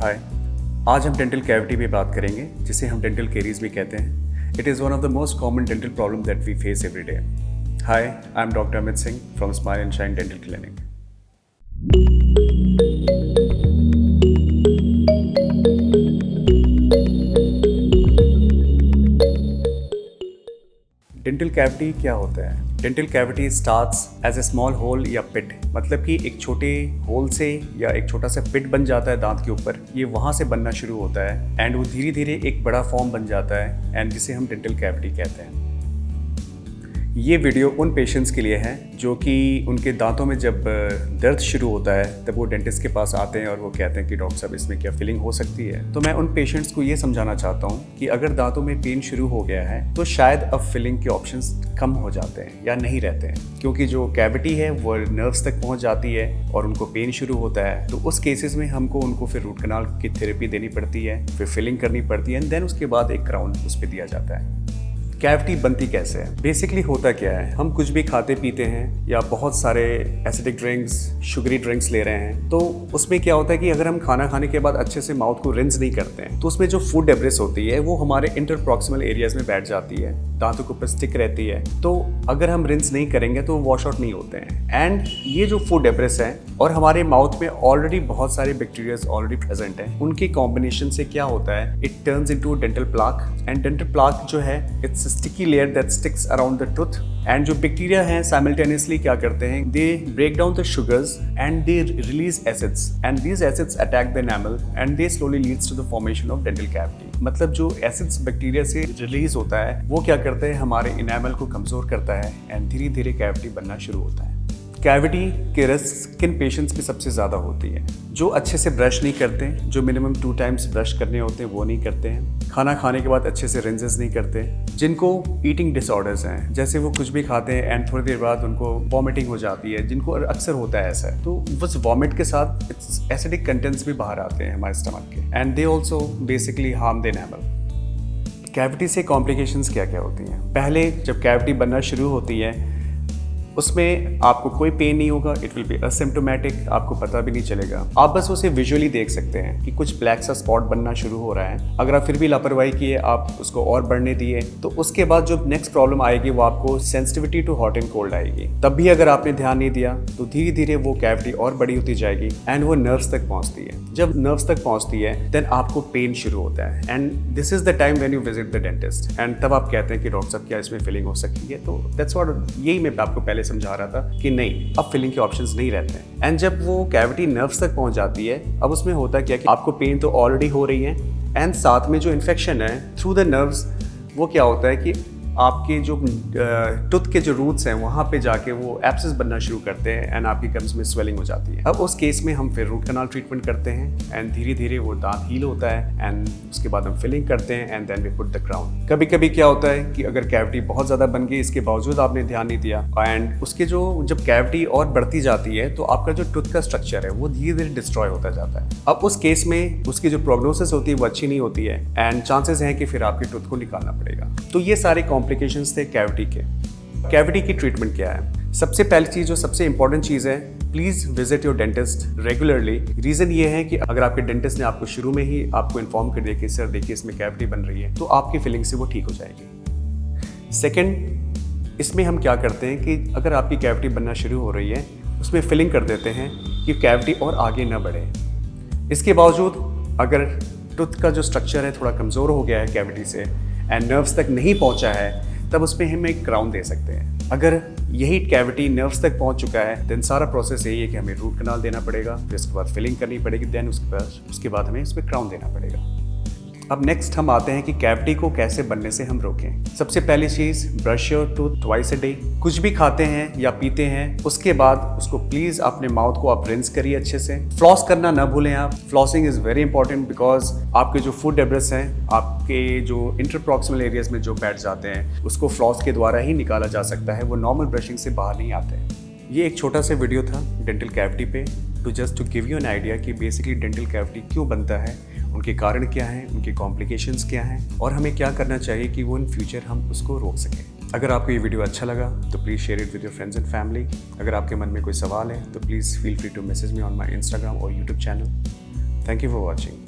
हाय, आज हम dental cavity पे बात करेंगे जिसे हम डेंटल कैरीज भी कहते हैं। It is one of the most common dental problem that we face every day. Hi, I am doctor Amit Singh from smile and shine dental clinic. Dental cavity क्या होता है? Dental cavity starts as a small hole या pit, मतलब कि एक छोटे whole से या एक छोटा सा पिट बन जाता है दांत के ऊपर। ये वहाँ से बनना शुरू होता है एंड वो धीरे धीरे एक बड़ा फॉर्म बन जाता है एंड जिसे हम डेंटल कैविटी कहते हैं। ये वीडियो उन पेशेंट्स के लिए है जो कि उनके दांतों में जब दर्द शुरू होता है तब वो डेंटिस्ट के पास आते हैं और वो कहते हैं कि डॉक्टर साहब इसमें क्या फिलिंग हो सकती है। तो मैं उन पेशेंट्स को ये समझाना चाहता हूँ कि अगर दांतों में पेन शुरू हो गया है तो शायद अब फिलिंग के ऑप्शंस कम हो जाते हैं या नहीं रहते हैं, क्योंकि जो कैविटी है वो नर्व्स तक पहुँच जाती है और उनको पेन शुरू होता है। तो उस केसेस में हमको उनको फिर रूट कनाल की थेरेपी देनी पड़ती है, फिर फिलिंग करनी पड़ती है एंड देन उसके बाद एक क्राउन उस पर दिया जाता है। कैविटी बनती कैसे है? बेसिकली होता क्या है, हम कुछ भी खाते पीते हैं या बहुत सारे एसिडिक ड्रिंक्स, शुगरी ड्रिंक्स ले रहे हैं, तो उसमें क्या होता है कि अगर हम खाना खाने के बाद अच्छे से माउथ को रिंस नहीं करते हैं तो उसमें जो फूड डेब्रिस होती है वो हमारे इंटरप्रॉक्सिमल एरियाज में बैठ जाती है, दांतों के ऊपर स्टिक रहती है। तो अगर हम रिंस नहीं करेंगे तो वॉश आउट नहीं होते हैं एंड ये जो फूड डेब्रिस है और हमारे माउथ में ऑलरेडी बहुत सारे बैक्टीरियाज ऑलरेडी प्रेजेंट हैं, उनके कॉम्बिनेशन से क्या होता है, it turns into dental plaque and dental plaque जो है it's sticky layer that sticks around the tooth and जो बैक्टीरिया हैं साइमल्टेनियसली क्या करते हैं, they break down the sugars and they release acids and these acids attack the enamel and they slowly leads to the formation of dental cavity. मतलब जो acids bacteria से release होता है वो क्या करते हैं, हमारे इनेमल को कमजोर करता है एंड धीरे धीरे कैविटी बनना शुरू होता है। कैविटी के रिस्क किन पेशेंट्स में सबसे ज़्यादा होती है? जो अच्छे से ब्रश नहीं करते, जो मिनिमम 2 टाइम्स ब्रश करने होते हैं वो नहीं करते हैं, खाना खाने के बाद अच्छे से रिंसेस नहीं करते, जिनको ईटिंग डिसऑर्डर्स हैं, जैसे वो कुछ भी खाते हैं एंड थोड़ी देर बाद उनको वॉमिटिंग हो जाती है, जिनको अक्सर होता है ऐसा, तो बस वॉमिट के साथ एसिडिक कंटेंट्स भी बाहर आते हैं हमारे स्टमक के and they also basically harm the enamel. Cavity से कॉम्प्लिकेशंस क्या क्या होती हैं? पहले जब कैविटी बनना शुरू होती है उसमें आपको कोई पेन नहीं होगा, इट विल बी असिम्प्टोमेटिक, आपको पता भी नहीं चलेगा। आप बस उसे विजुअली देख सकते हैं कि कुछ ब्लैक सा स्पॉट बनना शुरू हो रहा है। अगर आप फिर भी लापरवाही किए, आप उसको और बढ़ने दिए, तो उसके बाद जो नेक्स्ट प्रॉब्लम आएगी वो आपको sensitivity to hot and cold आएगी। तब भी अगर आपने ध्यान नहीं दिया तो धीरे धीरे वो कैविटी और बड़ी होती जाएगी एंड वो नर्व्स तक पहुंचती है। जब नर्व्स तक पहुंचती है देन आपको पेन शुरू होता है and this is the time when you visit the dentist and तब आप कहते हैं कि डॉक्टर साहब क्या इसमें फिलिंग हो सकती है? तो दैट्स व्हाट, यही मैं आपको पहले समझा रहा था कि नहीं, अब फिलिंग के ऑप्शंस नहीं रहते हैं। एंड जब वो कैविटी नर्व्स तक पहुंच जाती है, अब उसमें होता क्या कि आपको पेन तो ऑलरेडी हो रही है एंड साथ में जो इन्फेक्शन है थ्रू द नर्व्स, वो क्या होता है कि आपके जो टूथ के जो रूट्स हैं वहाँ पे जाके वो एब्सेस बनना शुरू करते हैं एंड आपकी गम्स में स्वेलिंग हो जाती है। अब उस केस में हम फिर रूट कनाल ट्रीटमेंट करते हैं एंड धीरे धीरे वो दांत हील होता है एंड उसके बाद हम फिलिंग करते हैं and then we put the crown. कभी कभी क्या होता है कि अगर कैविटी बहुत ज़्यादा बन गई, इसके बावजूद आपने ध्यान नहीं दिया एंड उसके जो जब कैविटी और बढ़ती जाती है तो आपका जो टूथ का स्ट्रक्चर है वो धीरे धीरे डिस्ट्रॉय होता जाता है। अब उस केस में उसकी जो प्रोग्नोसिस होती है वो अच्छी नहीं होती है एंड चांसेस हैं कि फिर आपके टूथ को निकालना पड़ेगा। तो ये सारे कॉम्प्लिकेशंस थे कैविटी के। कैविटी की ट्रीटमेंट क्या है? सबसे पहली चीज़ जो सबसे इंपॉर्टेंट चीज़ है, please visit your dentist regularly. Reason ये है कि अगर आपके डेंटिस्ट ने आपको शुरू में ही आपको इन्फॉर्म कर दिया कि सर देखिए इसमें कैविटी बन रही है, तो आपकी फिलिंग से वो ठीक हो जाएगी। सेकेंड, इसमें हम क्या करते हैं कि अगर आपकी कैविटी बनना शुरू हो रही है उसमें फिलिंग कर देते हैं कि कैविटी और आगे ना बढ़े। इसके बावजूद अगर टूथ का जो स्ट्रक्चर है थोड़ा कमज़ोर हो गया है कैविटी से एंड नर्व्स तक नहीं पहुंचा है, तब उसमें हम एक क्राउन दे सकते हैं। अगर यही कैविटी नर्व्स तक पहुंच चुका है देन सारा प्रोसेस यही है कि हमें रूट कनाल देना पड़ेगा, फिर उसके बाद फिलिंग करनी पड़ेगी, देन उसके बाद हमें इसमें क्राउन देना पड़ेगा। अब नेक्स्ट हम आते हैं कि कैविटी को कैसे बनने से हम रोकें। सबसे पहली चीज़, brush your tooth twice a day. कुछ भी खाते हैं या पीते हैं उसके बाद उसको प्लीज़ अपने माउथ को आप रिंस करिए अच्छे से। फ्लॉस करना ना भूलें आप। Flossing is very important because आपके जो फूड डेब्रिस हैं, आपके जो इंटरप्रॉक्सिमल एरियाज में जो बैठ जाते हैं, उसको फ्लॉस के द्वारा ही निकाला जा सकता है, वो नॉर्मल ब्रशिंग से बाहर नहीं आते हैं। ये एक छोटा सा वीडियो था डेंटल कैविटी पे, to give you an idea कि बेसिकली डेंटल कैविटी क्यों बनता है, उनके कारण क्या हैं, उनके कॉम्प्लिकेशंस क्या हैं और हमें क्या करना चाहिए कि वो इन फ्यूचर हम उसको रोक सकें। अगर आपको ये वीडियो अच्छा लगा तो please share it with your friends and family. अगर आपके मन में कोई सवाल है तो please feel free to message me on my Instagram और YouTube channel. Thank you for watching.